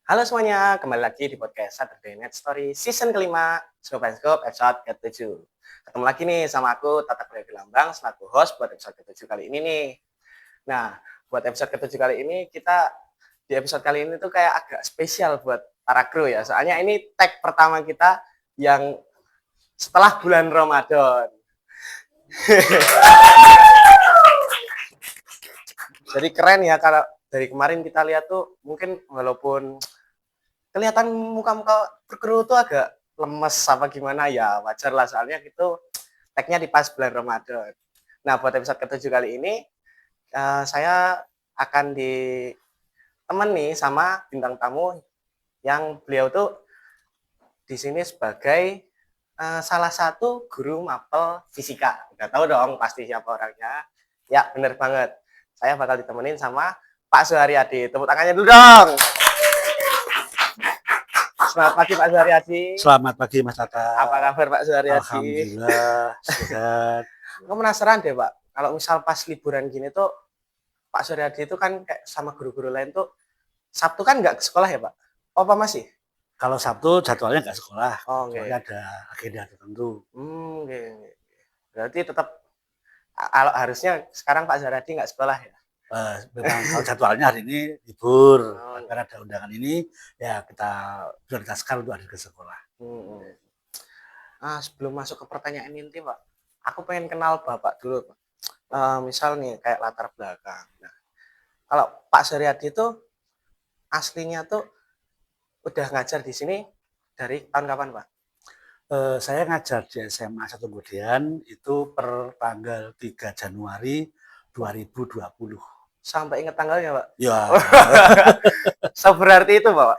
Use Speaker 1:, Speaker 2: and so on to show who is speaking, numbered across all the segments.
Speaker 1: Halo semuanya, kembali lagi di podcast Saturday Night Story season kelima, Scope and Scope episode ke-7. Ketemu lagi nih sama aku, Tata Priadi Lambang, selaku host buat episode ke-7 kali ini nih. Nah, buat episode ke-7 kali ini, di episode kali ini tuh kayak agak spesial buat para kru ya. Soalnya ini tag pertama kita yang setelah bulan Ramadan. Jadi keren ya, kalau dari kemarin kita lihat tuh mungkin walaupun kelihatan muka-muka kru tuh agak lemes apa gimana ya, wajar lah soalnya itu tag-nya di pas bulan Ramadan. Nah, buat episode ke-7 kali ini saya akan ditemani sama bintang tamu yang beliau tuh di sini sebagai salah satu guru mapel fisika. Udah tahu dong pasti siapa orangnya. Ya, bener banget. Saya bakal ditemenin sama Pak Suharyadi. Tepuk tangannya dulu dong. Selamat pagi Pak Suharyadi.
Speaker 2: Selamat pagi Mas Tata.
Speaker 1: Apa kabar Pak Suharyadi?
Speaker 2: Alhamdulillah sehat.
Speaker 1: Aku penasaran deh Pak, kalau misal pas liburan gini tuh Pak Suryadi itu kan kayak sama guru-guru lain tuh Sabtu kan nggak ke sekolah ya Pak? Oh, apa masih?
Speaker 2: Kalau Sabtu jadwalnya nggak sekolah,
Speaker 1: Oh,
Speaker 2: soalnya ada agenda tertentu.
Speaker 1: okay. Berarti tetap kalau harusnya sekarang Pak Suryadi nggak sekolah ya?
Speaker 2: Memang kalau jadwalnya hari ini libur,
Speaker 1: Oh,
Speaker 2: karena ada undangan ini, ya kita prioritaskan untuk hadir ke sekolah.
Speaker 1: Sebelum masuk ke pertanyaan inti Pak, aku pengen kenal Bapak dulu Pak. Misal nih kayak latar belakang. Nah, kalau Pak Suryadi itu aslinya tuh udah ngajar di sini dari tahun kapan Pak?
Speaker 2: Saya ngajar di SMA 1 Ngodian itu per tanggal 3 Januari 2020.
Speaker 1: Sampai inget tanggalnya Pak?
Speaker 2: Ya.
Speaker 1: Seberarti itu Pak?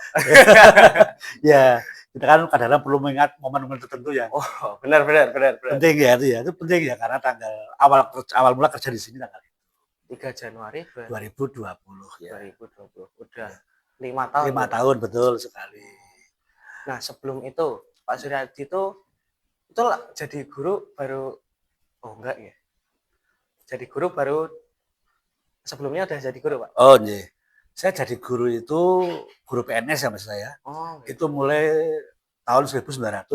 Speaker 2: Ya, kita kan kadang-kadang perlu mengingat momen-momen tertentu ya.
Speaker 1: Oh, benar.
Speaker 2: Penting ya itu penting ya karena tanggal awal mula kerja di sini tanggal
Speaker 1: 3 Januari
Speaker 2: 2020 ya.
Speaker 1: 2020. Udah 5 tahun.
Speaker 2: 5 tahun betul sekali.
Speaker 1: Nah, sebelum itu Pak Suryadi itu jadi guru baru enggak ya. Jadi guru baru sebelumnya udah jadi guru, Pak.
Speaker 2: Oh, iya. Saya jadi guru itu guru PNS ya Mas saya.
Speaker 1: Oh, gitu.
Speaker 2: Itu mulai tahun 1994.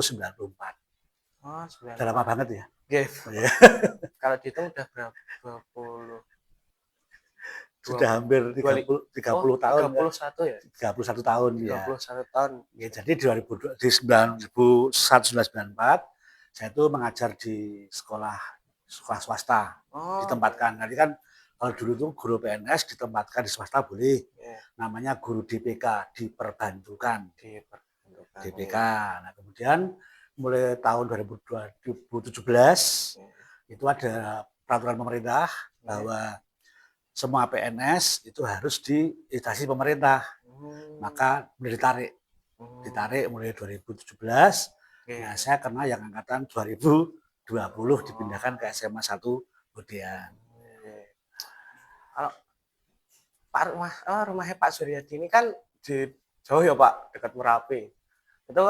Speaker 1: Oh,
Speaker 2: Udah lama banget ya.
Speaker 1: Gitu.
Speaker 2: Ya.
Speaker 1: Kalau dihitung udah berapa? 20
Speaker 2: Sudah hampir 30 tahun.
Speaker 1: 31 ya?
Speaker 2: 31 tahun ya.
Speaker 1: 31 tahun.
Speaker 2: Ya, jadi di 1994 saya itu mengajar di sekolah swasta. Ditempatkan. Nanti kan kalau dulu itu guru PNS ditempatkan di swasta boleh. Namanya guru DPK, diperbantukan. DPK. Nah, kemudian mulai tahun 2017 itu ada peraturan pemerintah bahwa semua PNS itu harus di instansi pemerintah. Maka mulai ditarik mulai 2017. Nah, saya kena yang angkatan 2020 dipindahkan ke SMA 1 Ngodian.
Speaker 1: Kalau rumahnya Pak Suryadi ini kan di jauh ya Pak, dekat Merapi. Itu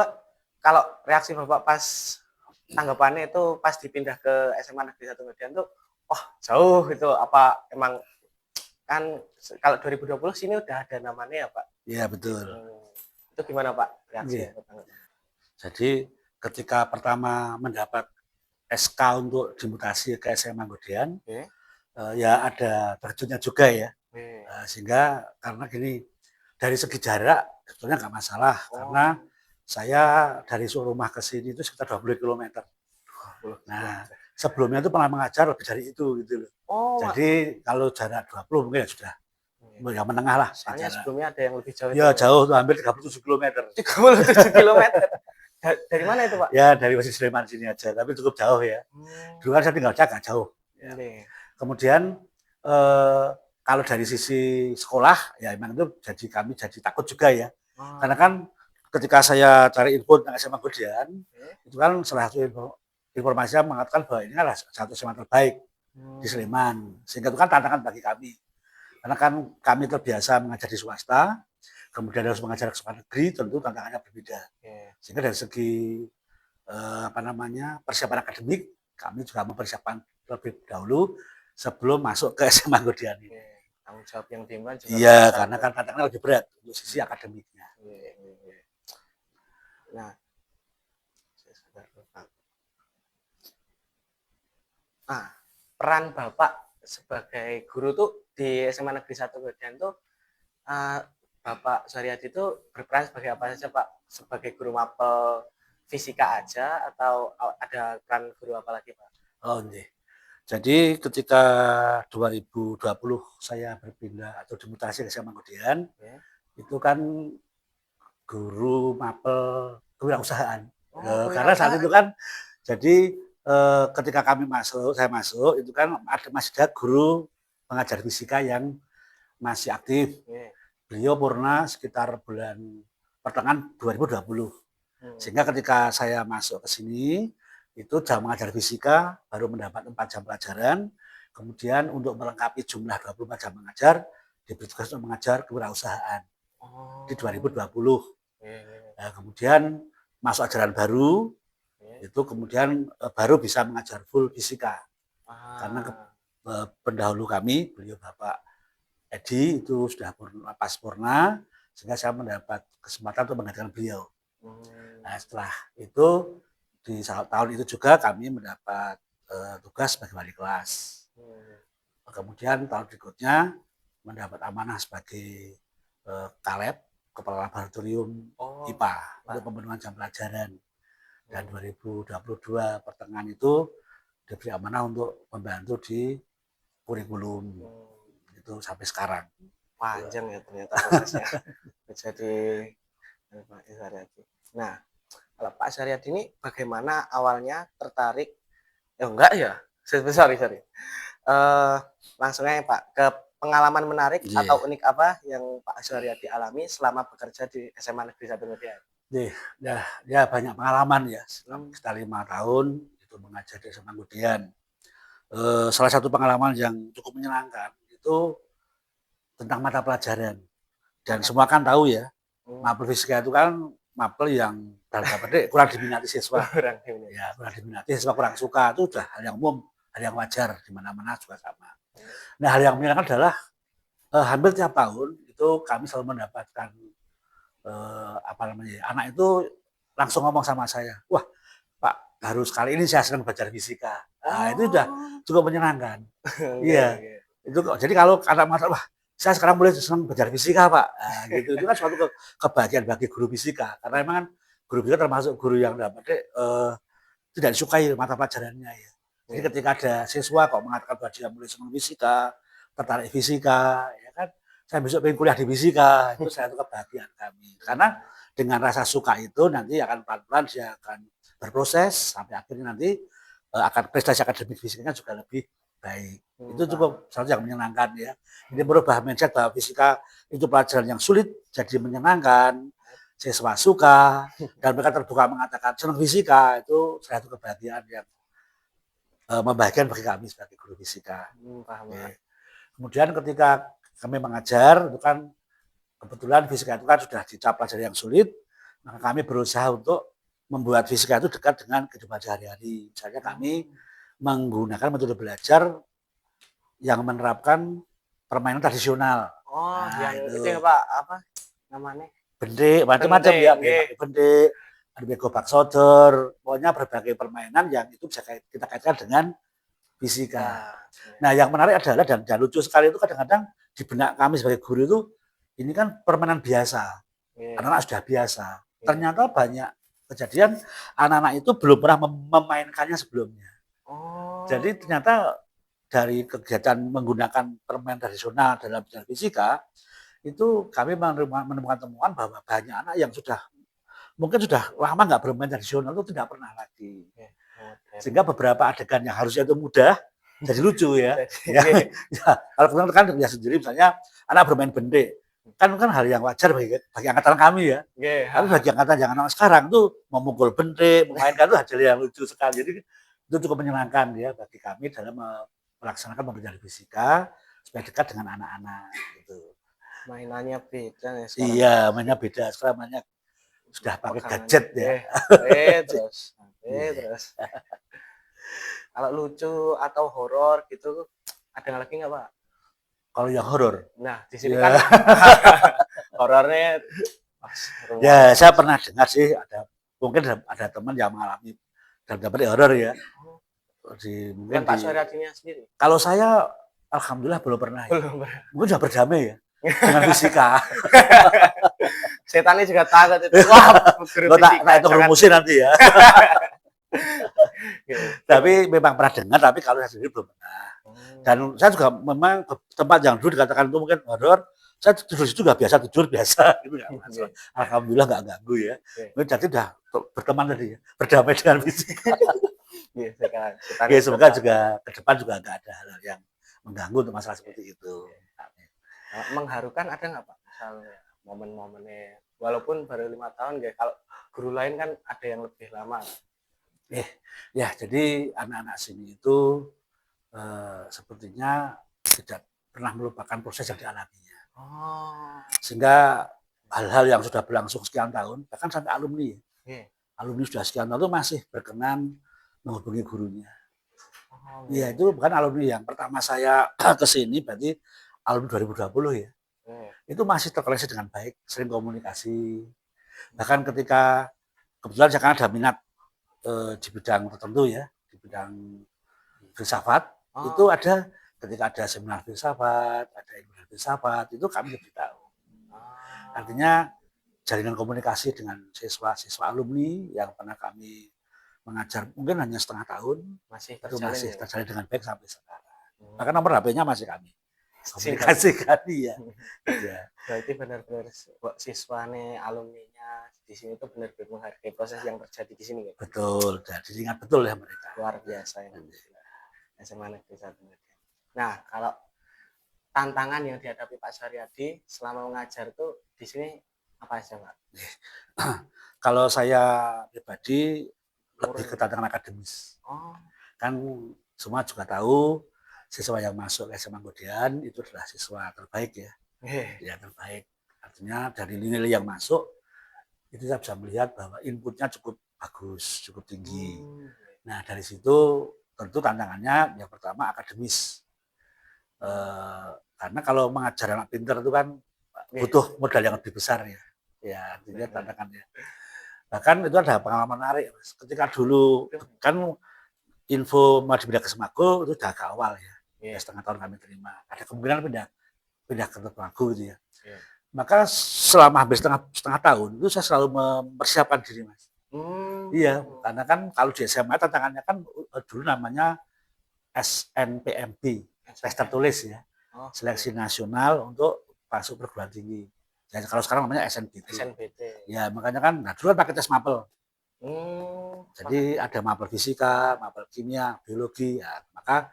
Speaker 1: kalau reaksi Bapak pas tanggapannya itu pas dipindah ke SMA Negeri 1 Ngodian tuh, oh jauh gitu, apa emang kan kalau 2020 sini udah ada namanya ya Pak?
Speaker 2: Iya betul.
Speaker 1: Itu gimana Pak reaksinya?
Speaker 2: Jadi ketika pertama mendapat SK untuk dimutasi ke SMA Ngodian, ya ada terjunnya juga ya. Sehingga karena gini, dari segi jarak sebetulnya nggak masalah, karena saya dari rumah ke sini itu sekitar 20 km. Nah, sebelumnya itu pernah mengajar lebih dari itu gitu loh. Jadi kalau jarak 20 mungkin ya sudah yang menengah lah.
Speaker 1: Soalnya sebelumnya ada yang lebih jauh.
Speaker 2: Ya jauh tuh, hampir 37 km.
Speaker 1: 37 km. Dari mana itu Pak?
Speaker 2: Ya dari Masjid Sulaiman sini aja, tapi cukup jauh ya. Dulu kan saya tinggal Jakarta jauh. Ya. Kemudian kalau dari sisi sekolah ya memang itu kami jadi takut juga ya. Karena kan ketika saya cari info tentang SMA Ngodian, itu kan salah satu informasi yang mengatakan bahwa ini adalah satu SMA terbaik di Sleman. Sehingga itu kan tantangan bagi kami. Karena kan kami terbiasa mengajar di swasta, kemudian harus mengajar ke sekolah negeri, tentu tantangannya berbeda. Sehingga dari segi persiapan akademik, kami juga mempersiapkan terlebih dahulu sebelum masuk ke SMA Ngodian ini.
Speaker 1: tanggung jawab yang timbang juga
Speaker 2: Iya,
Speaker 1: besar.
Speaker 2: karena kan tantangannya lebih berat untuk sisi akademiknya.
Speaker 1: Nah, nah, peran Bapak sebagai guru tuh di SMA Negeri 1 Gedean tuh, Bapak Suryadi itu berperan sebagai apa saja Pak? Sebagai guru mapel fisika aja atau ada peran guru apa lagi Pak?
Speaker 2: Oh, iya. Jadi ketika 2020 saya berpindah atau dimutasi ke SMA Gedean, itu kan guru mapel kewirausahaan. Karena saat itu kan jadi ketika saya masuk itu kan masih ada guru pengajar fisika yang masih aktif. Beliau purna sekitar bulan pertengahan 2020. Sehingga ketika saya masuk ke sini itu jam mengajar fisika baru mendapat 4 jam pelajaran. Kemudian untuk melengkapi jumlah 24 jam mengajar diberi tugas untuk mengajar kewirausahaan di 2020. Nah, kemudian masuk ajaran baru itu kemudian baru bisa mengajar full fisika. Karena pendahulu kami beliau Bapak Edi itu sudah pas purna sehingga saya mendapat kesempatan untuk menggantikan beliau. Nah, setelah itu di tahun itu juga kami mendapat tugas sebagai wali kelas. Kemudian tahun berikutnya mendapat amanah sebagai Kaleb, Kepala Laboratorium IPA untuk pemenuhan jam pelajaran. Dan 2022 pertengahan itu diberi amanah untuk membantu di kurikulum. Itu sampai sekarang.
Speaker 1: Panjang ya ternyata prosesnya. Jadi Pak Suryadi. Nah, kalau Pak Suryadi ini bagaimana awalnya tertarik? Enggak ya? Sorry. Langsung aja Pak ke pengalaman menarik atau unik apa yang Pak Suryadi alami selama bekerja di SMA Negeri 1 Gedean?
Speaker 2: Ya banyak pengalaman ya. Sekitar 5 tahun itu mengajar di SMA Gedean. Salah satu pengalaman yang cukup menyenangkan itu tentang mata pelajaran. Dan semua kan tahu ya, mapel fisika itu kan mapel yang kurang diminati siswa. Kurang diminati siswa, kurang suka, itu udah hal yang umum, hal yang wajar, di mana-mana juga sama. Nah, hal yang menyenangkan adalah hampir tiap tahun itu kami selalu mendapatkan anak itu langsung ngomong sama saya, wah Pak, baru sekali ini saya sedang belajar fisika. Nah, itu udah cukup menyenangkan. Iya. Itu jadi kalau anak masalah, wah saya sekarang mulai senang belajar fisika Pak. Nah, gitu. Itu kan suatu kebahagiaan bagi guru fisika. Karena memang kan guru fisika termasuk guru yang tidak disukai mata pelajarannya ya. Jadi ketika ada siswa kok mengatakan bahwa dia mulai senang fisika, tertarik fisika, ya kan, saya besok pengen kuliah di fisika, itu satu kebahagiaan kami. Karena dengan rasa suka itu nanti akan pelan-pelan dia akan berproses sampai akhirnya nanti akan prestasi akademik fisikanya juga lebih baik. Itu cukup salah yang menyenangkan ya. Ini merubah mindset bahwa fisika itu pelajaran yang sulit jadi menyenangkan, siswa suka, dan mereka terbuka mengatakan senang fisika, itu satu kebahagiaan yang membahagiakan bagi kami sebagai guru fisika. Kemudian ketika kami mengajar, itu kan kebetulan fisika itu kan sudah dicap pelajaran yang sulit, maka kami berusaha untuk membuat fisika itu dekat dengan kehidupan sehari-hari. Misalnya kami menggunakan metode belajar yang menerapkan permainan tradisional.
Speaker 1: Yang itu ya Pak, apa namanya?
Speaker 2: Bendik, macam-macam ya. Bendik, ada gobak sodor, pokoknya berbagai permainan yang itu bisa kita kaitkan dengan fisika. Nah, yang menarik adalah dan lucu sekali itu kadang-kadang di benak kami sebagai guru itu ini kan permainan biasa. Anak-anak sudah biasa. Ternyata banyak kejadian anak-anak itu belum pernah memainkannya sebelumnya. Jadi ternyata dari kegiatan menggunakan permainan tradisional dalam belajar fisika itu kami menemukan temuan bahwa banyak anak yang mungkin sudah lama nggak bermain tradisional itu tidak pernah lagi. Sehingga beberapa adegan yang harusnya itu mudah jadi lucu ya. Kalau kita kan ya sendiri misalnya anak bermain bendik kan hal yang wajar bagi angkatan kami ya. Tapi bagi angkatan yang anak sekarang tuh memukul bendik, memainkan itu hal yang lucu sekali. Jadi itu cukup menyenangkan ya bagi kami dalam melaksanakan pembelajaran fisika supaya dekat dengan anak-anak gitu.
Speaker 1: Mainannya beda ya sekarang.
Speaker 2: Iya, mainnya beda. Sekarang mainnya sudah pakai gadget ya.
Speaker 1: Terus. Kalau lucu atau horor gitu ada lagi nggak Pak?
Speaker 2: Kalau yang horor.
Speaker 1: Nah, di sini
Speaker 2: Ya.
Speaker 1: kan horornya pas
Speaker 2: Ya,
Speaker 1: rumah.
Speaker 2: saya pernah dengar sih mungkin ada teman yang mengalami dan dapat horor ya.
Speaker 1: Bukan
Speaker 2: Mungkin
Speaker 1: Pak Suryadinya sendiri.
Speaker 2: kalau saya alhamdulillah belum pernah ya.
Speaker 1: Belum pernah.
Speaker 2: Mungkin sudah berdamai ya dengan fisika.
Speaker 1: Setannya juga takut itu. Wah, guru
Speaker 2: Lo tak
Speaker 1: fisika
Speaker 2: itu rumusin nanti ya. Tapi memang pernah dengar, tapi kalau saya sendiri belum pernah. Dan saya juga memang ke tempat yang dulu dikatakan itu mungkin horor, saya tidur situ juga biasa, tidur biasa gitu ya. Alhamdulillah nggak ganggu ya. Jadi udah berteman tadi ya, berdamai dengan fisika. Ya, semoga juga ke depan juga nggak ada hal yang mengganggu untuk masalah seperti itu.
Speaker 1: Mengharukan ada nggak Pak? Misalnya momen-momennya, walaupun baru 5 tahun ya, kalau guru lain kan ada yang lebih lama.
Speaker 2: Ya, jadi anak-anak sini itu sepertinya tidak pernah melupakan proses yang dialaminya. Sehingga hal-hal yang sudah berlangsung sekian tahun, bahkan sampai alumni, alumni sudah sekian tahun itu masih berkenan menghubungi gurunya. Iya, itu bukan alumni yang pertama saya ke sini, berarti alumni 2020 ya. Itu masih terkoneksi dengan baik, sering komunikasi. Bahkan ketika kebetulan saya kan ada minat di bidang tertentu ya, di bidang filsafat, itu ada ketika ada seminar filsafat, ada ilmu filsafat, itu kami lebih tahu. Artinya jaringan komunikasi dengan siswa-siswa alumni yang pernah kami mengajar mungkin hanya setengah tahun, masih terjalin dengan baik sampai sekarang. Bahkan nomor HP-nya masih kami komunikasikan ya.
Speaker 1: Berarti benar-benar siswanya, alumninya di sini itu benar-benar menghargai proses yang terjadi di sini ya.
Speaker 2: Betul, jadi ingat betul ya mereka.
Speaker 1: Luar biasa ya. SMA Negeri 1. Nah, kalau tantangan yang dihadapi Pak Suryadi selama mengajar itu di sini apa aja, Pak?
Speaker 2: Kalau saya pribadi lebih ke tantangan akademis. Kan semua juga tahu siswa yang masuk SMA Ngodian itu adalah siswa terbaik ya. Ya terbaik. Artinya dari nilai yang masuk itu saya bisa melihat bahwa inputnya cukup bagus, cukup tinggi. Nah dari situ tentu tantangannya yang pertama akademis. Karena kalau mengajar anak pintar itu kan butuh modal yang lebih besar ya. Ya artinya tantangannya. Bahkan itu ada pengalaman menarik. Ketika dulu kan info mau dipindah ke Semago itu udah agak awal ya. Setengah tahun kami terima. Ada kemungkinan pindah ke Semago gitu ya. Maka selama hampir setengah tahun itu saya selalu mempersiapkan diri Mas. Iya, karena kan kalau di SMA tantangannya kan dulu namanya SNPMB, tes tertulis ya, seleksi nasional untuk masuk perguruan tinggi. Ya, kalau sekarang namanya SNBT. Ya makanya kan, nah dulu kan pakai tes mapel. Jadi ada mapel fisika, mapel kimia, biologi. Ya, maka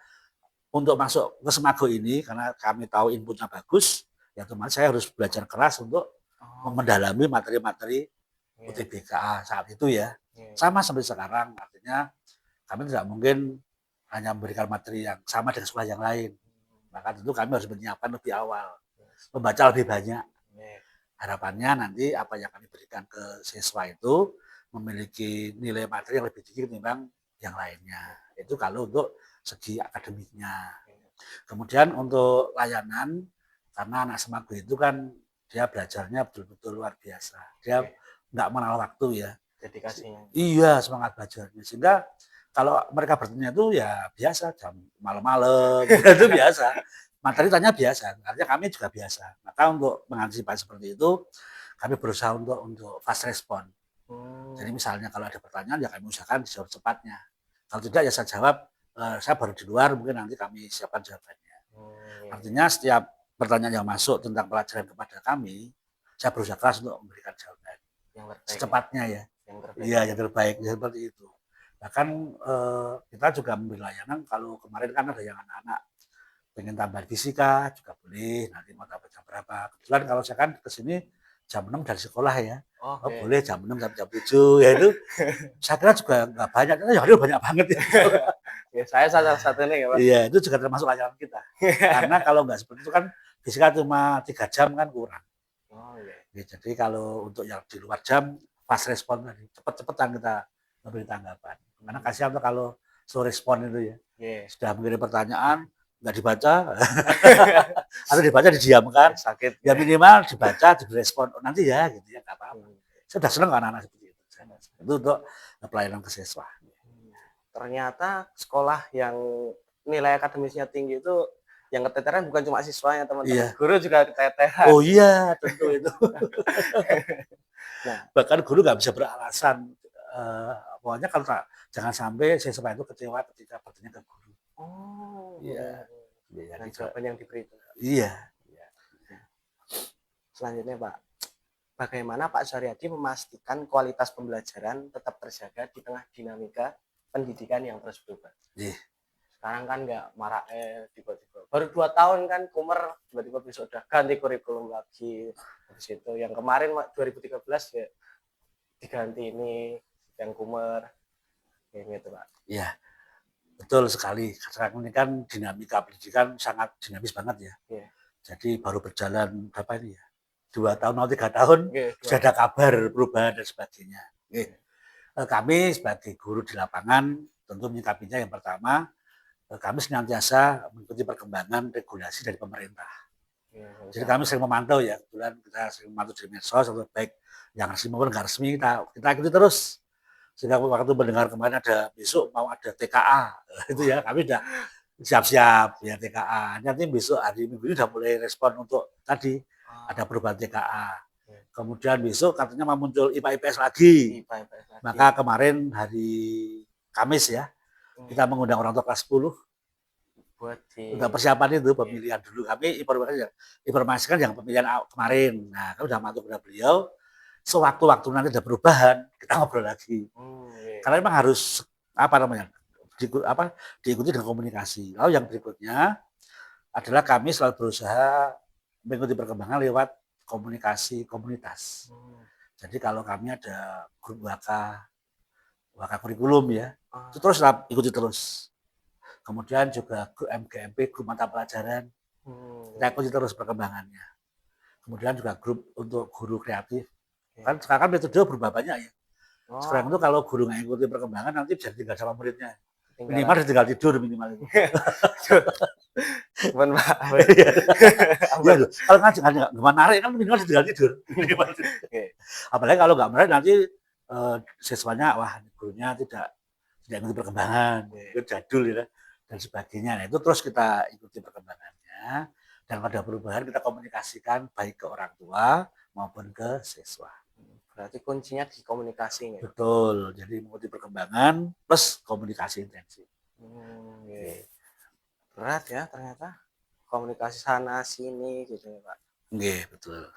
Speaker 2: untuk masuk ke Semago ini, karena kami tahu inputnya bagus, ya otomatis saya harus belajar keras untuk mendalami materi-materi UTBK saat itu ya. Sama sampai sekarang, artinya kami tidak mungkin hanya memberikan materi yang sama dengan sekolah yang lain. Maka tentu kami harus menyiapkan lebih awal, membaca lebih banyak. Harapannya nanti apa yang kami berikan ke siswa itu memiliki nilai materi yang lebih tinggi ketimbang yang lainnya. Itu kalau untuk segi akademiknya. Kemudian untuk layanan, karena anak Semago itu kan dia belajarnya betul-betul luar biasa. Dia nggak mengenal waktu ya.
Speaker 1: Dedikasinya.
Speaker 2: Iya, semangat belajarnya. Sehingga kalau mereka bertanya itu ya biasa, jam malam-malam, itu biasa. Materi tanya biasa, artinya kami juga biasa. Maka untuk mengantisipasi seperti itu, kami berusaha untuk fast respon. Jadi misalnya kalau ada pertanyaan, ya kami usahakan dijawab cepatnya. Kalau tidak ya saya jawab, saya baru di luar, mungkin nanti kami siapkan jawabannya. Artinya setiap pertanyaan yang masuk tentang pelajaran kepada kami, saya berusaha keras untuk memberikan jawaban secepatnya ya. Iya, yang terbaik, ya seperti itu. Bahkan kita juga memberi layanan kalau kemarin kan ada yang anak-anak pengen tambah fisika juga boleh, nanti mau tambah jam berapa. Kebetulan kalau saya kan kesini jam 6 dari sekolah ya. Boleh jam 6 sampai jam 7 ya itu. Saya kira juga nggak banyak, ya banyak banget ya.
Speaker 1: Ya saya salah satunya ya Pak.
Speaker 2: Iya, itu juga termasuk layanan kita. Karena kalau nggak seperti itu kan fisika cuma 3 jam kan kurang. Ya, jadi kalau untuk yang di luar jam fast respon tadi, cepet-cepetan kita memberi tanggapan. Karena kasihan tuh kalau slow respon itu ya. Sudah mengirim pertanyaan, nggak dibaca, atau dibaca didiamkan,
Speaker 1: Sakit.
Speaker 2: ya minimal dibaca, direspon, oh, nanti ya gitu ya, nggak apa-apa. Saya sudah senang anak-anak seperti itu. Itu untuk pelayanan ke siswa.
Speaker 1: Ternyata sekolah yang nilai akademisnya tinggi itu yang keteteran bukan cuma siswanya, teman-teman.
Speaker 2: Iya.
Speaker 1: Guru juga keteteran.
Speaker 2: Oh iya, tentu itu.
Speaker 1: Nah,
Speaker 2: Bahkan guru nggak bisa beralasan. Pokoknya kalau jangan sampai siswa itu kecewa ketika bertanya ke guru.
Speaker 1: oh,
Speaker 2: Iya.
Speaker 1: dengan jawaban yang diberi itu.
Speaker 2: Iya.
Speaker 1: Selanjutnya, Pak, bagaimana Pak Suryadi memastikan kualitas pembelajaran tetap terjaga di tengah dinamika pendidikan yang terus berubah?
Speaker 2: Iya.
Speaker 1: Sekarang kan nggak marak tiba-tiba. Baru 2 tahun kan Kumer tiba-tiba besok udah ganti kurikulum lagi. Habis itu yang kemarin 2013 ya diganti ini yang Kumer. Kayak gitu, Pak.
Speaker 2: Iya. Betul sekali. Sekarang ini kan dinamika pendidikan sangat dinamis banget ya.
Speaker 1: Iya.
Speaker 2: Jadi baru berjalan berapa ini ya? 2 tahun atau 3 tahun sudah ada kabar perubahan dan sebagainya. Kami sebagai guru di lapangan tentu menyikapinya yang pertama, kami senantiasa mengikuti perkembangan regulasi dari pemerintah. Jadi kami sering memantau ya, kebetulan kita sering memantau di medsos atau baik yang resmi maupun nggak resmi, kita ikuti terus. Sehingga waktu mendengar kemarin ada besok mau ada TKA, itu ya kami sudah siap-siap ya TKA. Nanti besok hari Minggu ini sudah mulai respon untuk tadi ada perubahan TKA. Kemudian besok katanya mau muncul IPA IPS lagi. Maka kemarin hari Kamis ya, kita mengundang orang tua kelas 10 buat persiapan itu pemilihan dulu. Kami informasikan yang pemilihan kemarin. Nah, kami sudah masuk kepada beliau. Sewaktu-waktu nanti ada perubahan, kita ngobrol lagi. Karena memang harus diikuti dengan komunikasi. Lalu yang berikutnya adalah kami selalu berusaha mengikuti perkembangan lewat komunikasi komunitas. Jadi kalau kami ada grup waka kurikulum ya, itu terus ikuti terus. Kemudian juga grup MGMP, grup mata pelajaran, kita ikuti terus perkembangannya. Kemudian juga grup untuk guru kreatif. Kan sekarang metode berubah banyak ya. Sekarang itu kalau guru nggak ikuti perkembangan nanti bisa tinggal sama muridnya. Minimal tinggal tidur minimal itu.
Speaker 1: Cuman Pak.
Speaker 2: Ya, kalau ngaji nggak menarik kan minimal tinggal tidur. Apalagi kalau nggak menarik nanti siswanya wah gurunya tidak ikuti perkembangan, jadul ya dan sebagainya. Nah, itu terus kita ikuti perkembangannya dan pada perubahan kita komunikasikan baik ke orang tua maupun ke siswa.
Speaker 1: Berarti kuncinya di komunikasi.
Speaker 2: Betul, jadi mengikuti perkembangan plus komunikasi intensif.
Speaker 1: Berat ya ternyata komunikasi sana sini gitu ya Pak.
Speaker 2: Betul.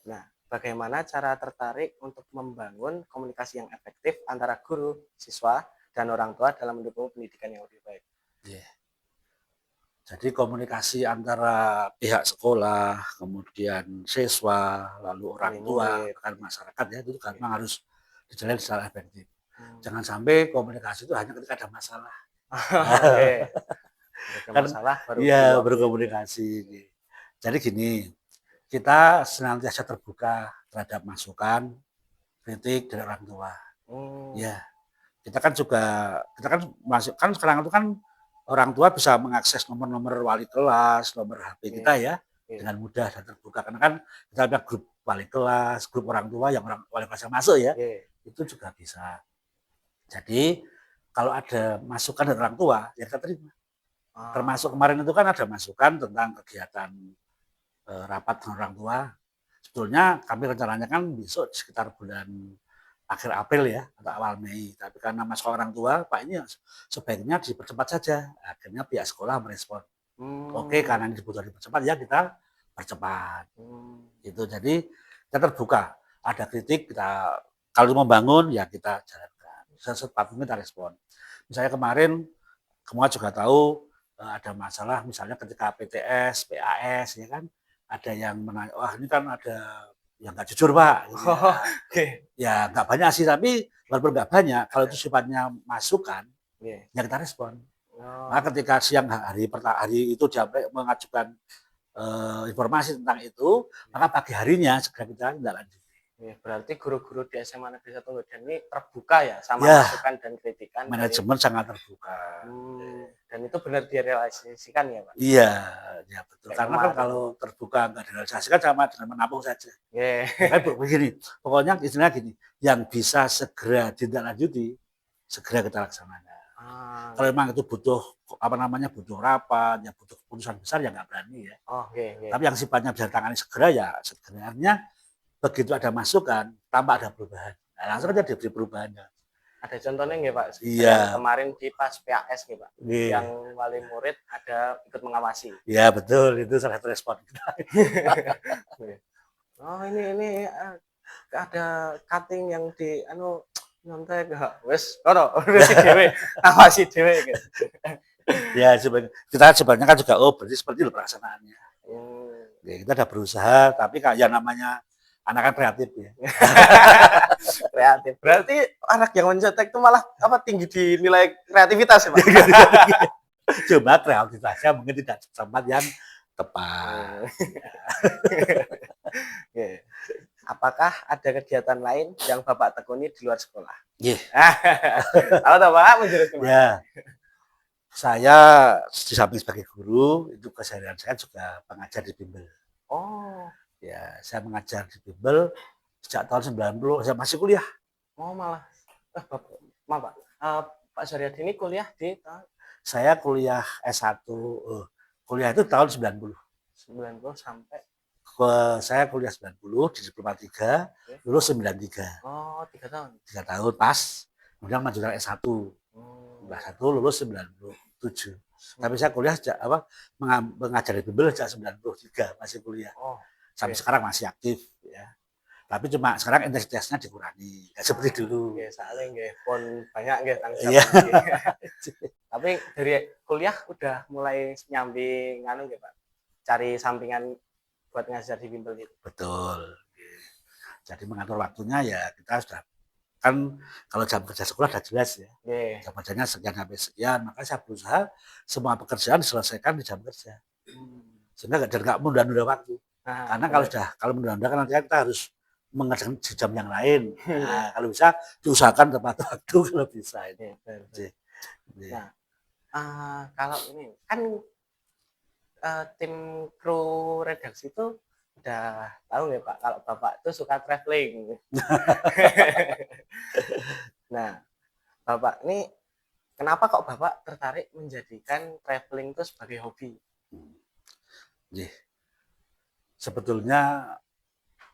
Speaker 1: Nah, bagaimana cara tertarik untuk membangun komunikasi yang efektif antara guru, siswa, dan orang tua dalam mendukung pendidikan yang lebih baik?
Speaker 2: Jadi komunikasi antara pihak sekolah, kemudian siswa, lalu orang tua, bahkan masyarakat ya itu memang harus dijalani secara efektif. Jangan sampai komunikasi itu hanya ketika ada masalah. Masalah baru komunikasi. Jadi gini, kita senantiasa terbuka terhadap masukan, kritik dari orang tua. Ya, kita kan sekarang itu kan orang tua bisa mengakses nomor-nomor wali kelas, nomor HP kita ya, dengan mudah dan terbuka. Karena kan kita ada grup wali kelas, grup orang tua yang wali kelas yang masuk ya, itu juga bisa. Jadi kalau ada masukan dari orang tua, ya kita terima. Termasuk kemarin itu kan ada masukan tentang kegiatan rapat dengan orang tua. Sebetulnya kami rencananya kan besok sekitar bulan akhir April ya atau awal Mei, tapi karena masalah orang tua, Pak ini sebaiknya dipercepat saja. Akhirnya pihak sekolah merespon, oke karena ini dibutuhkan dipercepat ya kita percepat. Itu jadi kita terbuka, ada kritik kita kalau membangun ya kita jalankan, sepatutnya kita respon. Misalnya kemarin kamu juga tahu ada masalah misalnya ketika PTS, PAS ya kan, ada yang menanya, wah ini kan ada yang nggak jujur Pak. Ya nggak banyak sih, tapi walaupun nggak banyak, kalau itu sifatnya masukan, ya kita respon. Maka ketika siang hari itu dia mengajukan informasi tentang itu, maka pagi harinya segera kita tindak lanjut.
Speaker 1: Berarti guru-guru di SMA Negeri 1 Medan ini terbuka ya sama
Speaker 2: Ya,
Speaker 1: masukan dan kritikan
Speaker 2: manajemen sangat terbuka.
Speaker 1: dan itu benar direalisasikan ya Pak?
Speaker 2: Iya, ya betul.
Speaker 1: Kayak
Speaker 2: Karena kan
Speaker 1: kemarin.
Speaker 2: kalau terbuka nggak direalisasikan sama dengan menampung saja.
Speaker 1: Yeah.
Speaker 2: Ya, begini, pokoknya istilahnya gini, yang bisa segera ditindaklanjuti, segera kita laksanakan. Kalau memang itu butuh butuh rapat, ya butuh keputusan besar ya nggak berani ya. Tapi yang sifatnya bisa ditangani segera ya sebenarnya begitu ada masukan tanpa ada perubahan, nah, langsung aja diberi perubahan.
Speaker 1: Ada contohnya nggak Pak?
Speaker 2: Iya.
Speaker 1: Kemarin di pas PAS nih Pak, yang wali murid ada ikut mengawasi.
Speaker 2: Iya betul, itu salah satu respon kita.
Speaker 1: Oh ini ada cutting yang di nyontek wes kono urusi dhewe awasi dhewe gitu.
Speaker 2: Ya kita sebenarnya kan juga berarti seperti itu pelaksanaannya. Ya, kita udah berusaha tapi ya namanya anak kan kreatif ya.
Speaker 1: Kreatif. Berarti anak yang mencetak itu malah tinggi di nilai kreativitas ya, Pak?
Speaker 2: Coba kreativitasnya mungkin tidak tempat yang tepat.
Speaker 1: Apakah ada kegiatan lain yang Bapak tekuni di luar sekolah?
Speaker 2: Iya.
Speaker 1: Halo Pak, menjurus kemana?
Speaker 2: Ya. Saya di samping sebagai guru, itu keseharian saya juga pengajar di bimbel.
Speaker 1: Oh.
Speaker 2: Ya, saya mengajar di bimbel sejak tahun 90, saya masih kuliah.
Speaker 1: Oh malah. Maaf Pak. Pak Suryadi ini kuliah di tahun?
Speaker 2: Saya kuliah S1, kuliah itu tahun 90.
Speaker 1: 90 sampai?
Speaker 2: Saya kuliah 90 di Diploma 3, lulus 93.
Speaker 1: Oh, 3 tahun?
Speaker 2: 3 tahun pas, kemudian melanjutkan S1. S1 lulus 97. Tapi saya kuliah sejak mengajar di bimbel sejak 93, masih kuliah. Sampai sekarang masih aktif ya. Tapi cuma sekarang intensitasnya dikurangi, nggak seperti dulu.
Speaker 1: Soalnya pun banyak tanggung jawab. Tapi dari kuliah udah mulai nyambi Pak, cari sampingan buat ngajar di bimbel itu.
Speaker 2: Betul. Jadi mengatur waktunya ya kita sudah kan kalau jam kerja sekolah sudah jelas ya. Jam kerjanya sekian sampai sekian, maka saya berusaha semua pekerjaan diselesaikan di jam kerja. Sehingga nggak menunda-nunda waktu. Karena kalau menunda-nunda kan nanti kita harus mengerjakan di jam yang lain. Nah, kalau bisa diusahakan tepat waktu kalau bisa ini.
Speaker 1: Nah, kalau ini kan tim kru redaksi itu udah tahu ya Pak kalau Bapak itu suka traveling. Nah, Bapak ini kenapa kok Bapak tertarik menjadikan traveling itu sebagai hobi?
Speaker 2: Sebetulnya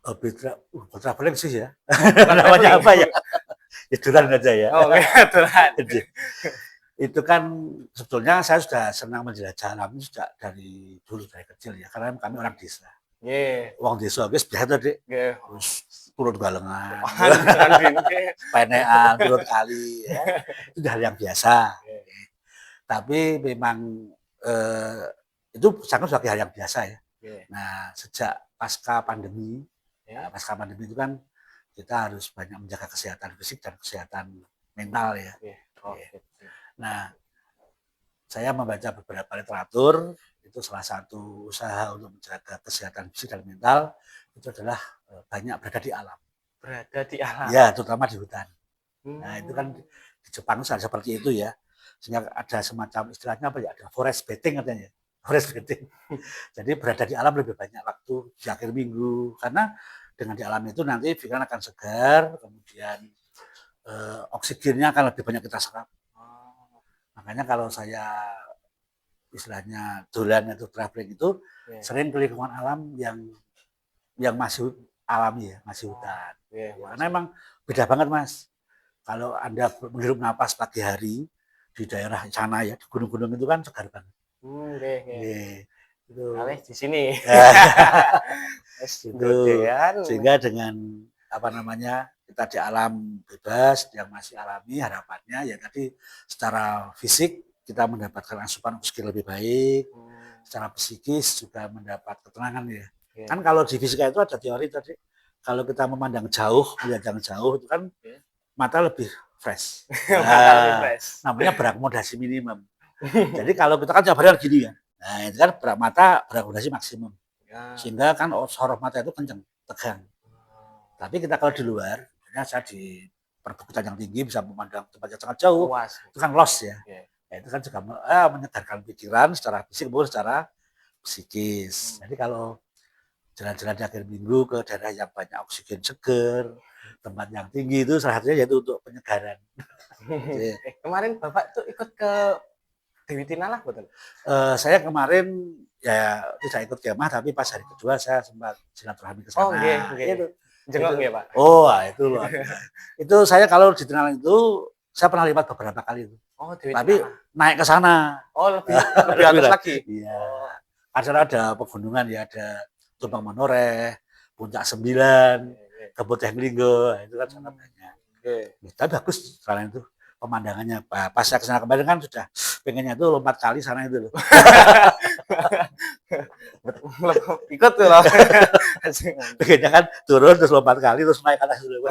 Speaker 2: hobi traveling sih ya. Namanya apa ya? Hiburan aja ya.
Speaker 1: Oh, hiburan.
Speaker 2: Itu kan sebetulnya saya sudah senang menjelajah alam sejak dari dulu dari kecil ya, karena kami orang desa. Wong desa wis biasa Dik. Terus turun galengan. Penekan, turun kali ya. Itu hal yang biasa. Tapi memang itu sangat sebagai hal yang biasa ya. Nah, sejak pasca pandemi itu kan kita harus banyak menjaga kesehatan fisik dan kesehatan mental ya. Nah, saya membaca beberapa literatur, itu salah satu usaha untuk menjaga kesehatan fisik dan mental, itu adalah banyak berada di alam.
Speaker 1: Berada di alam?
Speaker 2: Ya, terutama di hutan. Nah, itu kan di Jepang seperti itu ya. Sehingga ada semacam istilahnya apa ya, ada forest bathing katanya. Forest bathing. Jadi berada di alam lebih banyak waktu di akhir minggu. Karena dengan di alam itu nanti pikiran akan segar, kemudian oksigennya akan lebih banyak kita serap. Makanya kalau saya istilahnya dolan atau traveling itu sering ke lingkungan alam yang masih alami ya, masih hutan. Karena emang beda banget Mas. Kalau Anda menghirup napas pagi hari di daerah sana ya, di gunung-gunung itu kan segar banget.
Speaker 1: Itu. Di sini.
Speaker 2: Sehingga dengan kita di alam bebas yang masih alami, harapannya ya tadi secara fisik kita mendapatkan asupan oksigen lebih baik, secara psikis juga mendapat ketenangan ya. Kan kalau di fisika itu ada teori tadi, kalau kita memandang jauh, melihat yang jauh itu kan mata lebih fresh. Namanya berakomodasi minimum. Jadi kalau kita kan jabaran gini ya, nah itu kan mata berakomodasi maksimum. Sehingga kan sorot mata itu kencang, tegang. Tapi kita kalau di luar, misalnya saya di perbukitan yang tinggi bisa memandang tempat yang sangat jauh,
Speaker 1: Puas.
Speaker 2: itu kan loss ya.
Speaker 1: Oke.
Speaker 2: Ya, itu kan juga menyegarkan pikiran secara fisik maupun secara psikis. Jadi kalau jalan-jalan di akhir minggu ke daerah yang banyak oksigen seger, tempat yang tinggi itu salah satunya yaitu untuk penyegaran. Jadi,
Speaker 1: Kemarin Bapak tuh ikut ke Dewi Tinalah betul?
Speaker 2: saya kemarin ya tidak ikut kemah, tapi pas hari kedua saya sempat silaturahmi ke sana.
Speaker 1: Oh,
Speaker 2: Itu.
Speaker 1: Jengok ya, Pak?
Speaker 2: Oh, itu loh. Itu saya kalau di Tinalah itu saya pernah lewat beberapa kali itu.
Speaker 1: Oh, Dewi
Speaker 2: Tapi
Speaker 1: Tinalah.
Speaker 2: naik ke sana.
Speaker 1: Oh, lebih atas lagi.
Speaker 2: Iya. Karena ada pegunungan ya, ada Tumpang Menoreh, Puncak 9, Kebun Teh Linggo, itu kan sangat banyak. Tapi bagus sekarang itu pemandangannya. Pas saya kesana kemarin kan sudah pengennya itu lompat kali sana itu loh.
Speaker 1: Ikut tuh loh.
Speaker 2: Pengennya kan turun terus lompat kali terus naik ke atas dulu.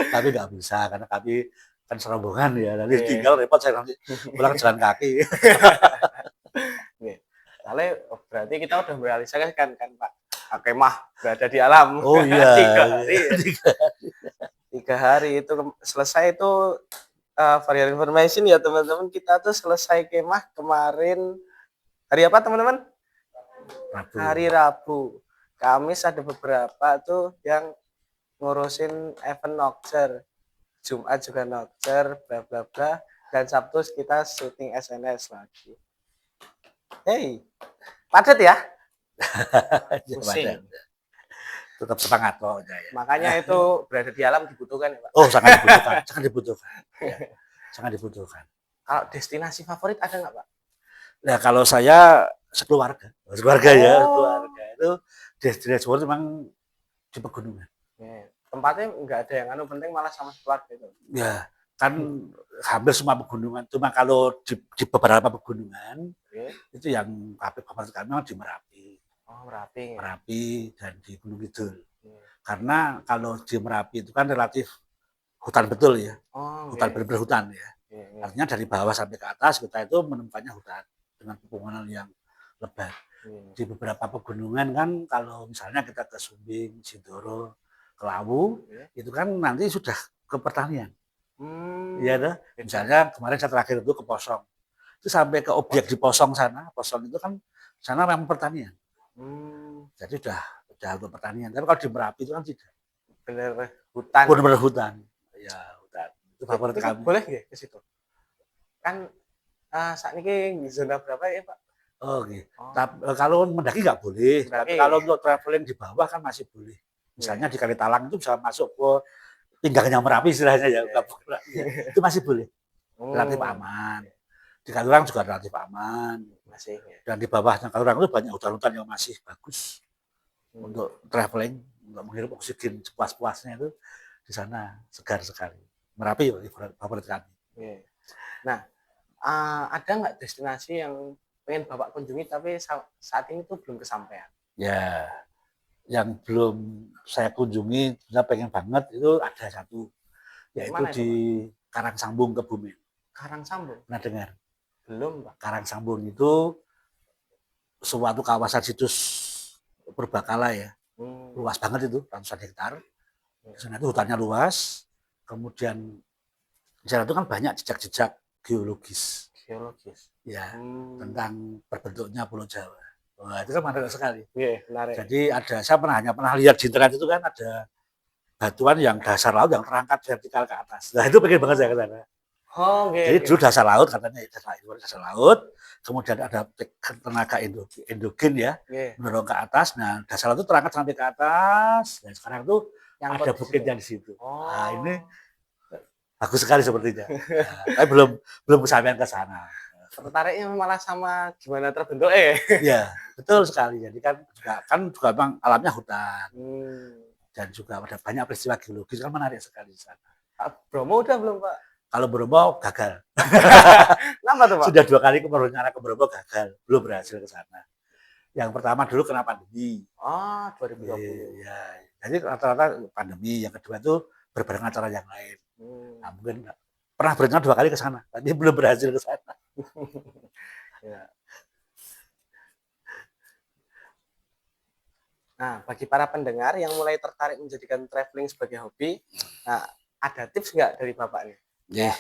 Speaker 2: Tapi nggak bisa karena kami kan serombongan ya, nanti tinggal repot saya nanti pulang jalan kaki.
Speaker 1: Berarti kita udah merealisasikan kan Pak, kemah berada di alam.
Speaker 2: Oh iya.
Speaker 1: 3 hari itu selesai itu for your information ya teman-teman, kita tuh selesai kemah kemarin hari apa teman-teman?
Speaker 2: Rabu.
Speaker 1: Hari Rabu. Kamis ada beberapa tuh yang ngurusin event nokcer. Jumat juga nokcer, bla bla bla. Dan Sabtu kita syuting SNS lagi. Hey, padat ya? Pusing.
Speaker 2: Tetap semangat pokoknya ya.
Speaker 1: Makanya itu berada di alam dibutuhkan ya Pak?
Speaker 2: Oh, sangat dibutuhkan. Sangat dibutuhkan. Ya, sangat dibutuhkan.
Speaker 1: Kalau destinasi favorit ada nggak Pak?
Speaker 2: Nah, kalau saya sekeluarga. Sekeluarga ya, keluarga. Itu destinasi favorit memang di pegunungan.
Speaker 1: Tempatnya nggak ada yang penting malah sama keluarga itu.
Speaker 2: Ya, kan hampir semua pegunungan. Cuma kalau di beberapa pegunungan, itu yang favorit kami memang di Merapi.
Speaker 1: Oh, Merapi.
Speaker 2: Merapi dan di Gunung Kidul. Karena kalau di Merapi itu kan relatif hutan betul ya. Hutan benar-benar hutan ya. Artinya dari bawah sampai ke atas kita itu menemukannya hutan dengan pepohonan yang lebat. Di beberapa pegunungan kan kalau misalnya kita ke Sumbing, Sindoro, ke Lawu, itu kan nanti sudah ke pertanian. Iya dah. Misalnya kemarin saya terakhir itu ke Posong. Itu sampai ke objek di Posong sana. Posong itu kan sana memang pertanian. Jadi udah untuk pertanian. Tapi kalau di Merapi itu kan tidak.
Speaker 1: Bener hutan.
Speaker 2: Bener hutan. Ya hutan. Itu favorit kami.
Speaker 1: Boleh nggak ke situ? Kan saat ini zona berapa ya Pak?
Speaker 2: Oh gitu. Kalau mendaki nggak boleh. Tapi kalau untuk traveling di bawah kan masih boleh. Misalnya di Kalitalang itu bisa masuk ke pinggangnya Merapi istilahnya ya. Itu masih boleh. Relatif aman. Di Kalurang juga relatif aman.
Speaker 1: Masih.
Speaker 2: Dan di bawahnya Kalurang itu banyak hutan-hutan yang masih bagus untuk traveling, untuk menghirup oksigen sepuas-puasnya itu di sana segar sekali. Merapi ya favorit kami.
Speaker 1: Nah, ada nggak destinasi yang pengen Bapak kunjungi tapi saat ini tuh belum kesampaian?
Speaker 2: Ya, yang belum saya kunjungi, saya pengen banget itu ada satu, yaitu di Karangsambung Kebumen.
Speaker 1: Karangsambung?
Speaker 2: Pernah dengar?
Speaker 1: Belum Pak.
Speaker 2: Karangsambung itu suatu kawasan situs purbakala ya, luas banget itu, ratusan hektar. Di sana itu hutannya luas, kemudian di sana itu kan banyak jejak-jejak geologis. Ya, tentang berbentuknya Pulau Jawa. Wah, itu kan menarik sekali.
Speaker 1: Menarik.
Speaker 2: Jadi saya pernah lihat di internet itu kan ada batuan yang dasar laut yang terangkat vertikal ke atas. Nah, itu pengen banget saya ke sana. Jadi dulu dasar laut katanya dasar laut, kemudian ada tenaga endogen ya, mendorong ke atas. Nah, dasar laut itu terangkat sampai ke atas. Dan sekarang tuh ada bukitnya di situ. Nah, ini bagus sekali sepertinya. Nah, tapi belum kesampaian ke sana.
Speaker 1: Tertariknya malah sama gimana terbentuk
Speaker 2: Ya, betul sekali. Jadi juga memang alamnya hutan. Dan juga ada banyak peristiwa geologis kan menarik sekali di sana.
Speaker 1: Bromo udah belum Pak?
Speaker 2: Kalau Bromo gagal.
Speaker 1: Kenapa tuh Pak?
Speaker 2: Sudah 2 kali rencana ke Bromo gagal, belum berhasil ke sana. Yang pertama dulu kena pandemi.
Speaker 1: 2020.
Speaker 2: Ya, jadi rata-rata pandemi. Yang kedua itu berbarengan acara yang lain. Nah, mungkin pernah berencana 2 kali ke sana, tapi belum berhasil ke sana.
Speaker 1: Ya. Nah, bagi para pendengar yang mulai tertarik menjadikan traveling sebagai hobi, nah, ada tips nggak dari Bapak nih?
Speaker 2: Nggih.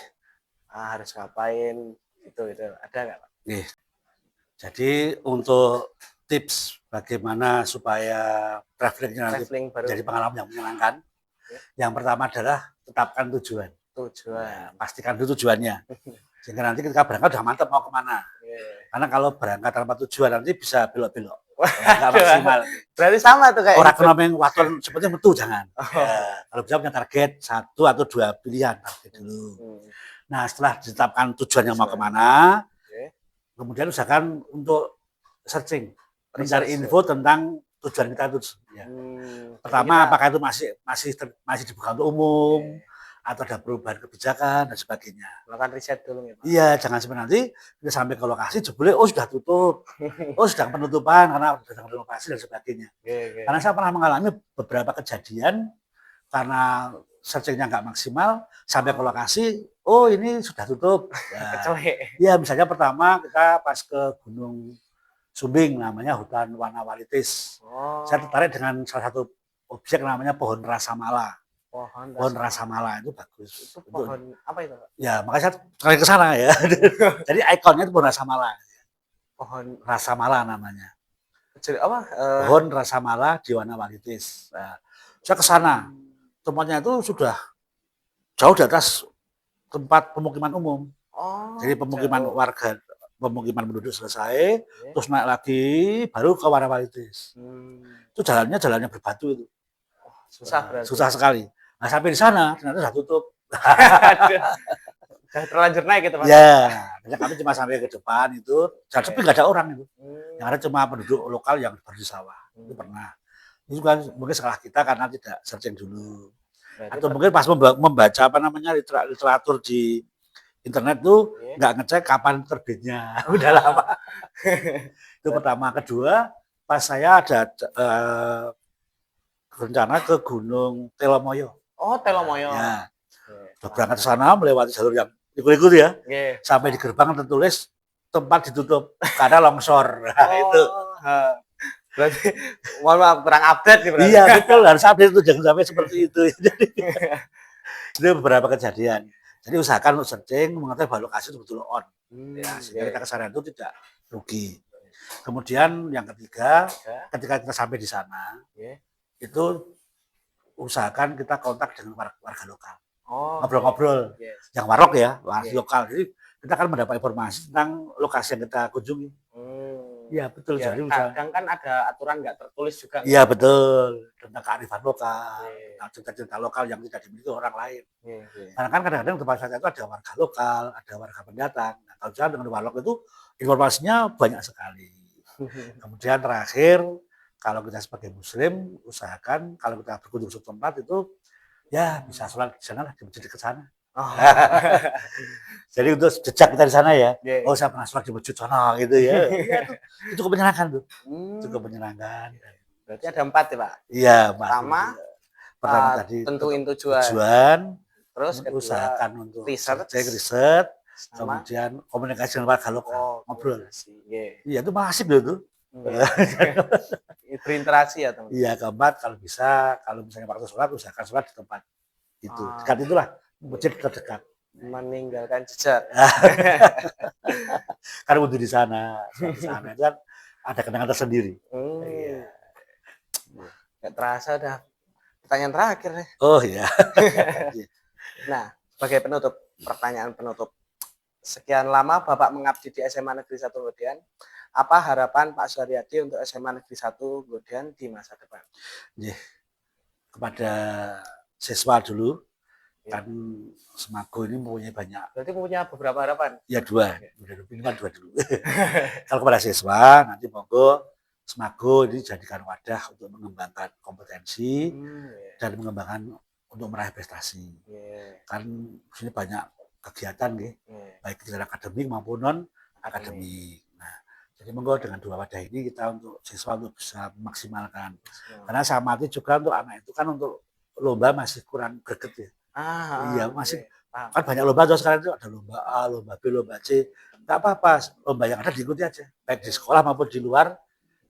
Speaker 1: Harus ngapain, itu, ada nggak Pak?
Speaker 2: Nggih. Jadi untuk tips bagaimana supaya travelingnya nanti
Speaker 1: Traveling baru
Speaker 2: jadi pengalaman yang menyenangkan,
Speaker 1: ya,
Speaker 2: yang pertama adalah tetapkan tujuan.
Speaker 1: tujuan.
Speaker 2: Pastikan dulu tujuannya. Sehingga nanti ketika berangkat udah mantap mau kemana. Karena kalau berangkat tanpa tujuan nanti bisa belok-belok. Nggak maksimal.
Speaker 1: Berarti sama tuh kayak
Speaker 2: Orang ekonomi waton seperti itu jangan.
Speaker 1: Oh.
Speaker 2: Kalau bisa punya target 1 atau 2 pilihan target dulu. Nah setelah ditetapkan tujuan yang mau kemana, kemudian usahakan untuk searching, mencari info tentang tujuan kita itu. Ya. Pertama, apakah itu masih dibuka untuk umum, atau ada perubahan kebijakan dan sebagainya.
Speaker 1: Melakukan riset dulu ya Pak.
Speaker 2: Iya, jangan sampai nanti kita sampai ke lokasi jebule sudah tutup, sedang penutupan karena sedang renovasi dan sebagainya. Karena saya pernah mengalami beberapa kejadian karena searchingnya nggak maksimal, sampai ke lokasi, ini sudah tutup. Ya, misalnya pertama kita pas ke Gunung Sumbing, namanya hutan Wanawalitis. Saya tertarik dengan salah satu objek namanya pohon rasamala. Pohon rasamala itu bagus.
Speaker 1: Itu pohon apa itu?
Speaker 2: Ya, makanya saya sekali ke sana ya. Jadi ikonnya itu pohon rasamala.
Speaker 1: Pohon
Speaker 2: rasamala namanya.
Speaker 1: Jadi apa?
Speaker 2: Pohon rasamala di Wanawalitis. Nah, saya ke sana. Tempatnya itu sudah jauh di atas tempat pemukiman umum. Jadi pemukiman warga, pemukiman penduduk selesai, terus naik lagi, baru ke Wanawalitis. Itu jalannya berbatu itu.
Speaker 1: Susah berarti.
Speaker 2: Susah sekali. Nah sampai di sana ternyata sudah tutup.
Speaker 1: Sudah terlanjur naik gitu Pak?
Speaker 2: Ya, kami cuma sampai ke depan itu, dan sepi nggak ada orang itu. Yang ada cuma penduduk lokal yang baru di sawah. Itu pernah. Itu kan mungkin salah kita karena tidak searching dulu. Atau mungkin pas membaca literatur di internet tuh nggak ngecek kapan terbitnya. Udah lama. Itu pertama. Kedua, pas saya ada rencana ke Gunung Telomoyo.
Speaker 1: Telomoyo.
Speaker 2: Ya. Berangkat ke sana melewati jalur yang ikut-ikut ya. Sampai di gerbang tertulis tempat ditutup karena longsor. Nah, itu.
Speaker 1: Berarti mohon maaf kurang update nih berarti.
Speaker 2: Iya, betul, harus update itu, jangan sampai seperti itu. Jadi itu beberapa kejadian. Jadi usahakan untuk searching mengetahui bahwa lokasi itu betul on. Ya, sehingga kita ke sana itu tidak rugi. Kemudian yang ketiga, ketika kita sampai di sana, itu usahakan kita kontak dengan warga lokal. Ngobrol-ngobrol. Yang warok ya, warga lokal. Jadi kita akan mendapat informasi tentang lokasi yang kita kunjungi. Iya betul.
Speaker 1: Ya,
Speaker 2: jadi
Speaker 1: kadang kan ada aturan nggak tertulis juga.
Speaker 2: Iya betul, tentang kearifan lokal, cerita-cerita lokal yang tidak dimiliki orang lain. Karena kan kadang-kadang tempat wisata itu ada warga lokal, ada warga pendatang. Nah, kalau jalan dengan warlok itu informasinya banyak sekali. Kemudian terakhir, kalau kita sebagai Muslim usahakan kalau kita berkunjung ke tempat itu ya bisa sholat di sana lah, di masjid dekat sana. Jadi untuk jejak kita di sana ya, saya pernah sholat di masjid sana gitu ya. Itu cukup menyenangkan tuh. Cukup menyenangkan.
Speaker 1: Berarti ada 4 ya Pak?
Speaker 2: Iya,
Speaker 1: pertama tadi tentuin tujuan. Terus
Speaker 2: usahakan untuk
Speaker 1: riset,
Speaker 2: kemudian komunikasi dengan warga lokal, ngobrol. Iya, itu masih loh itu.
Speaker 1: Berinteraksi ya teman.
Speaker 2: Iya, keempat kalau bisa, kalau misalnya waktu sholat usahakan sholat di tempat itu. Dekat itulah masjid terdekat.
Speaker 1: Meninggalkan jejak.
Speaker 2: Karena wudhu di sana itu kan ada kenangan tersendiri.
Speaker 1: Nggak terasa udah pertanyaan terakhir nih.
Speaker 2: Oh iya.
Speaker 1: Nah, sebagai penutup, pertanyaan penutup. Sekian lama Bapak mengabdi di SMA Negeri 1 Ngodian. Apa harapan Pak Suharyadi untuk SMA Negeri 1 Ngodian di masa depan?
Speaker 2: Kepada siswa dulu, kan Semago ini mempunyai banyak.
Speaker 1: Berarti punya beberapa harapan?
Speaker 2: Ya 2, minimal 2 dulu. Kalau kepada siswa, nanti monggo Semago ini jadikan wadah untuk mengembangkan kompetensi dan mengembangkan untuk meraih prestasi. Kan sini banyak kegiatan baik kegiatan akademik maupun non akademik. Nah, jadi monggo dengan 2 wadah ini kita untuk siswa untuk bisa memaksimalkan. Karena saya amati juga untuk anak itu kan untuk lomba masih kurang greget ya. Iya masih kan banyak lomba tuh sekarang itu ada lomba A, lomba B, lomba C. Nggak apa-apa, lomba yang ada diikuti aja. Baik di sekolah maupun di luar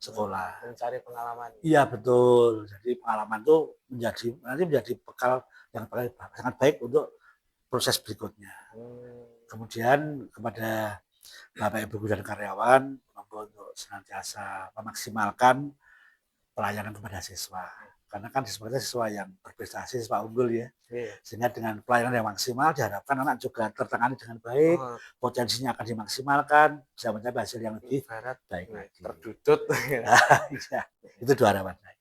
Speaker 2: sekolah.
Speaker 1: Mencari pengalaman.
Speaker 2: Iya betul. Jadi pengalaman itu nanti menjadi bekal yang sangat baik untuk proses berikutnya. Kemudian kepada Bapak Ibu guru dan karyawan untuk senantiasa memaksimalkan pelayanan kepada siswa. Karena kan siswa yang berprestasi, siswa unggul ya. Sehingga dengan pelayanan yang maksimal diharapkan anak juga tertangani dengan baik, potensinya akan dimaksimalkan, bisa mencapai hasil yang lebih baik lagi.
Speaker 1: Terdudut.
Speaker 2: Ya, itu dua harapan saya.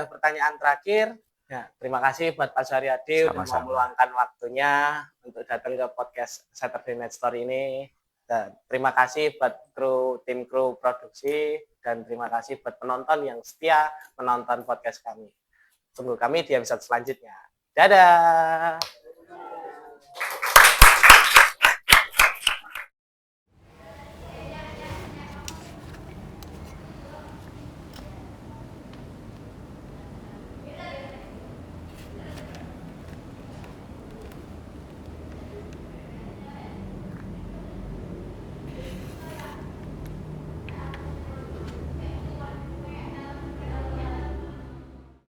Speaker 1: Pertanyaan terakhir, ya, terima kasih buat Pak Suryadi udah mau meluangkan waktunya untuk datang ke podcast Saturday Night Story ini. Dan terima kasih buat tim kru produksi dan terima kasih buat penonton yang setia menonton podcast kami. Tunggu kami di episode selanjutnya. Dadah.